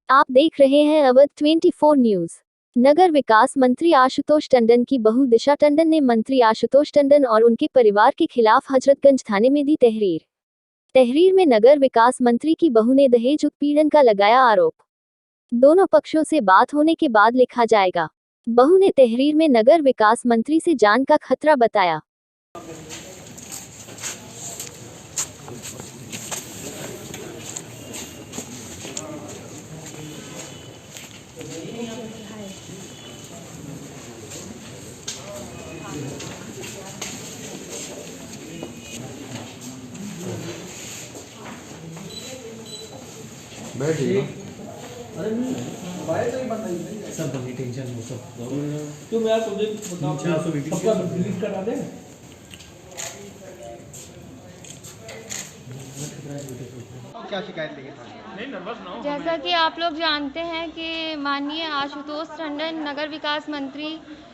आप देख रहे हैं अवध 24 न्यूज। नगर विकास मंत्री आशुतोष टंडन की बहू दिशा टंडन ने मंत्री आशुतोष टंडन और उनके परिवार के खिलाफ हजरतगंज थाने में दी तहरीर में नगर विकास मंत्री की बहू ने दहेज उत्पीड़न का लगाया आरोप। दोनों पक्षों से बात होने के बाद लिखा जाएगा। बहू ने तहरीर में नगर विकास मंत्री से जान का खतरा बताया। बैठिए। अरे नहीं बाय तो ही बंद नहीं सब बनी टेंशन हो सब तुम यार तुझे बताओ 400 मीटिंग सबका डिलीट करा दे। क्या शिकायत लेके थाने? जैसा कि आप लोग जानते हैं कि माननीय आशुतोष टंडन नगर विकास मंत्री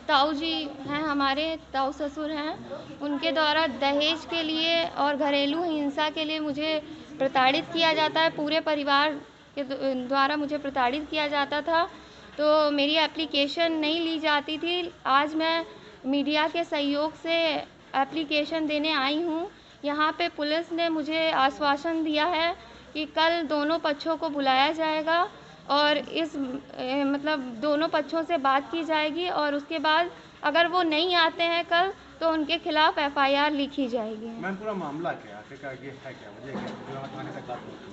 ताऊ जी हैं, हमारे ताऊ ससुर हैं, उनके द्वारा दहेज के लिए और घरेलू हिंसा के लिए मुझे प्रताड़ित किया जाता है। पूरे परिवार के द्वारा मुझे प्रताड़ित किया जाता था, तो मेरी एप्लीकेशन नहीं ली जाती थी। आज मैं मीडिया के सहयोग से एप्लीकेशन देने आई हूँ। यहाँ पे पुलिस ने मुझे आश्वासन दिया है कि कल दोनों पक्षों को बुलाया जाएगा और इस मतलब दोनों पक्षों से बात की जाएगी और उसके बाद अगर वो नहीं आते हैं कल तो उनके खिलाफ एफआईआर लिखी जाएगी। मैम पूरा मामला क्या आखिरकार ये है, क्या वजह क्या जो थाने तक बात पहुंची?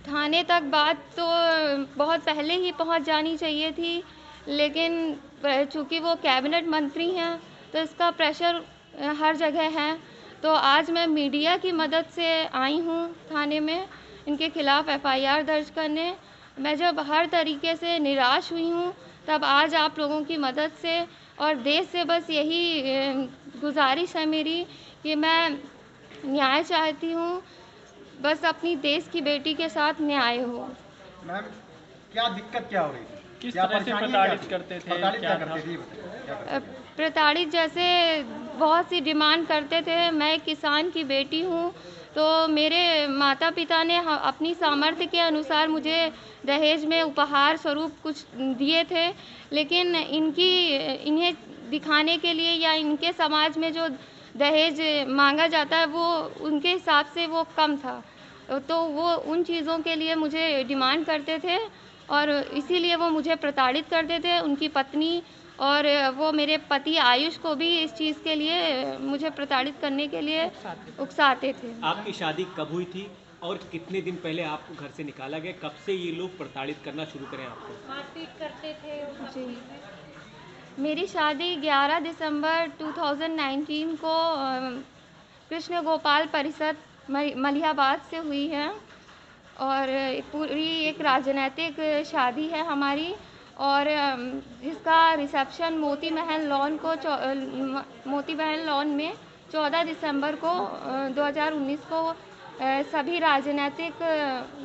थाने तक बात तो बहुत पहले ही पहुंच जानी चाहिए थी, लेकिन चूँकि वो कैबिनेट मंत्री हैं तो इसका प्रेशर हर जगह है। तो आज मैं मीडिया की मदद से आई हूँ थाने में इनके खिलाफ एफआईआर दर्ज करने। मैं जब हर तरीके से निराश हुई हूँ तब आज आप लोगों की मदद से और देश से बस यही गुजारिश है मेरी कि मैं न्याय चाहती हूँ, बस अपनी देश की बेटी के साथ न्याय हो। मैम क्या दिक्कत क्या हो रही थी? किस क्या तरह से परेशानी प्रताड़ित क्या थी? करते थे? प्रताड़ित क्या क्या करते था? थे ये बताइए, क्या करते थे? प्रताड़ित जैसे बहुत सी डिमांड करते थे। मैं एक किसान की बेटी हूँ, तो मेरे माता पिता ने अपनी सामर्थ्य के अनुसार मुझे दहेज में उपहार स्वरूप कुछ दिए थे, लेकिन इन्हें दिखाने के लिए या इनके समाज में जो दहेज मांगा जाता है वो उनके हिसाब से वो कम था, तो वो उन चीज़ों के लिए मुझे डिमांड करते थे और इसीलिए वो मुझे प्रताड़ित करते थे। उनकी पत्नी और वो मेरे पति आयुष को भी इस चीज़ के लिए मुझे प्रताड़ित करने के लिए उकसाते थे। आपकी शादी कब हुई थी और कितने दिन पहले आपको घर से निकाला गया? कब से ये लोग प्रताड़ित करना शुरू करें आपको? मारपीट करते थे जी। मेरी शादी 11 दिसंबर 2019 को कृष्ण गोपाल परिषद मलिहाबाद से हुई है और पूरी एक राजनीतिक शादी है हमारी और जिसका रिसेप्शन मोती महल लॉन में 14 दिसंबर को 2019 को सभी राजनीतिक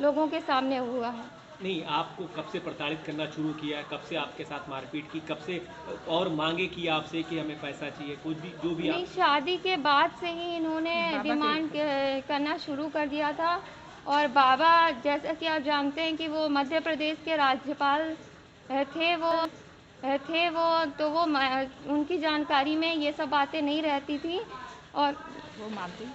लोगों के सामने हुआ है। नहीं, आपको कब से प्रताड़ित करना शुरू किया? कब से आपके साथ मारपीट की? कब से और मांगे की आपसे कि हमें पैसा चाहिए? कुछ भी जो भी नहीं, आप शादी के बाद से ही इन्होंने डिमांड करना शुरू कर दिया था और बाबा, जैसा कि आप जानते हैं कि वो मध्य प्रदेश के राज्यपाल तो वो उनकी जानकारी में ये सब बातें नहीं रहती थी और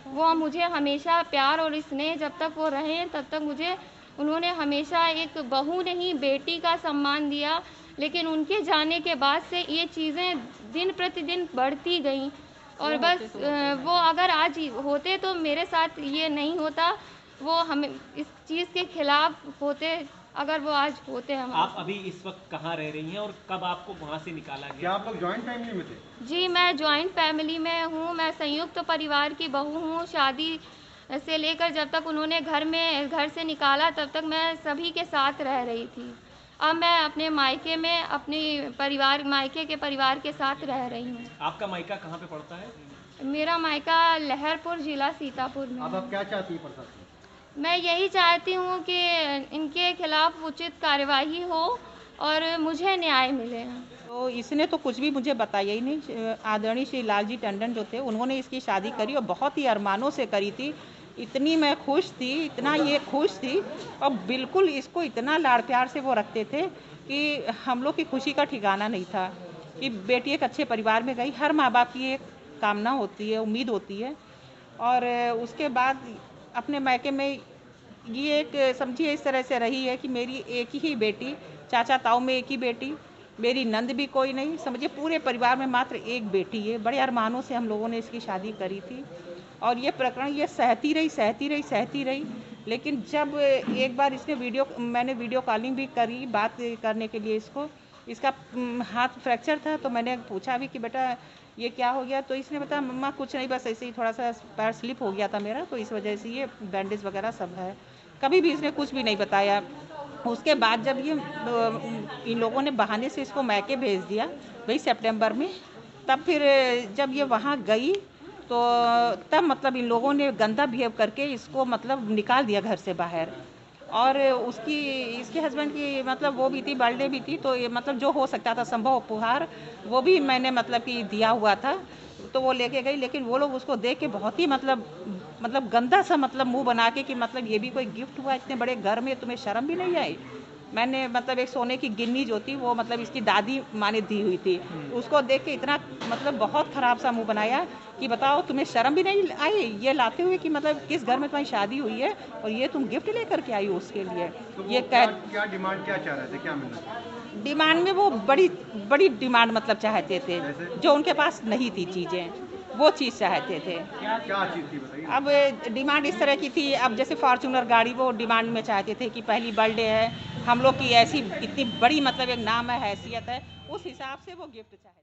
वो मुझे हमेशा प्यार और स्नेह, जब तक वो रहे तब तक मुझे उन्होंने हमेशा एक बहू नहीं बेटी का सम्मान दिया, लेकिन उनके जाने के बाद से ये चीज़ें दिन प्रतिदिन बढ़ती गईं और बस वो अगर आज होते तो मेरे साथ ये नहीं होता, वो हमें इस चीज़ के खिलाफ होते अगर वो आज होते हम। आप अभी इस वक्त कहाँ रह रही हैं और कब आपको वहाँ से निकाला क्या गया? आप लोग जॉइंट फैमिली में थे? जी, मैं जॉइंट फैमिली में हूँ। मैं संयुक्त परिवार की बहू हूँ। शादी से लेकर जब तक उन्होंने घर से निकाला तब तक मैं सभी के साथ रह रही थी। अब मैं अपने मायके में मायके के परिवार के साथ रह रही हूँ। आपका मायका कहाँ पे पड़ता है? मेरा मायका लहरपुर, जिला सीतापुर में अब है। आप क्या चाहती है प्रशासन? मैं यही चाहती हूँ कि इनके खिलाफ उचित कार्यवाही हो और मुझे न्याय मिले। तो इसने तो कुछ भी मुझे बताया ही नहीं। आदरणीय श्री लालजी टंडन जो थे उन्होंने इसकी शादी करी और बहुत ही अरमानों से करी थी इतनी मैं खुश थी, इतना ये खुश थी, और बिल्कुल इसको इतना लाड़ प्यार से वो रखते थे कि हम लोग की खुशी का ठिकाना नहीं था कि बेटी एक अच्छे परिवार में गई। हर माँ बाप की एक कामना होती है, उम्मीद होती है। और उसके बाद अपने मायके में ये एक समझिए इस तरह से रही है कि मेरी एक ही बेटी, चाचा ताऊ में एक ही बेटी, मेरी नंद भी कोई नहीं, समझिए पूरे परिवार में मात्र एक बेटी है। बड़े अरमानों से हम लोगों ने इसकी शादी करी थी और ये प्रकरण ये सहती रही। लेकिन जब एक बार इसने मैंने वीडियो कॉलिंग भी करी बात करने के लिए, इसका हाथ फ्रैक्चर था, तो मैंने पूछा भी कि बेटा ये क्या हो गया, तो इसने बताया मम्मा कुछ नहीं, बस ऐसे ही थोड़ा सा पैर स्लिप हो गया था मेरा, तो इस वजह से ये बैंडेज वगैरह सब है। कभी भी इसने कुछ भी नहीं बताया। उसके बाद जब ये इन लोगों ने बहाने से इसको मैके भेज दिया वही सितंबर में, तब फिर जब ये वहाँ गई तो तब मतलब इन लोगों ने गंदा बिहेव करके इसको मतलब निकाल दिया घर से बाहर। और इसके हस्बैंड की मतलब वो भी थी, बर्थडे भी थी, तो ये मतलब जो हो सकता था संभव उपहार वो भी मैंने मतलब कि दिया हुआ था, तो वो लेके गई। लेकिन वो लोग उसको देख के बहुत ही मतलब गंदा सा मतलब मुंह बना के कि मतलब ये भी कोई गिफ्ट हुआ इतने बड़े घर में, तुम्हें शर्म भी नहीं आई। मैंने मतलब एक सोने की गिन्नी जो थी वो मतलब इसकी दादी माँ ने दी हुई थी, उसको देख के इतना मतलब बहुत ख़राब सा मुंह बनाया कि बताओ तुम्हें शर्म भी नहीं आई ये लाते हुए कि मतलब किस घर में तुम्हारी शादी हुई है और ये तुम गिफ्ट लेकर के आई हो उसके लिए। तो ये क्या डिमांड क्या चाह रहे थे, क्या मिलना था? डिमांड में वो बड़ी डिमांड मतलब चाहते थे, जो उनके पास नहीं थी चीज़ें, वो चीज़ चाहते थे। क्या चीज़ थी बताइए। अब डिमांड इस तरह की थी, अब जैसे फॉर्च्यूनर गाड़ी वो डिमांड में चाहते थे कि पहली बर्थडे है हम लोग की, ऐसी इतनी बड़ी मतलब एक नाम है, हैसियत है, उस हिसाब से वो गिफ्ट चाहते थे।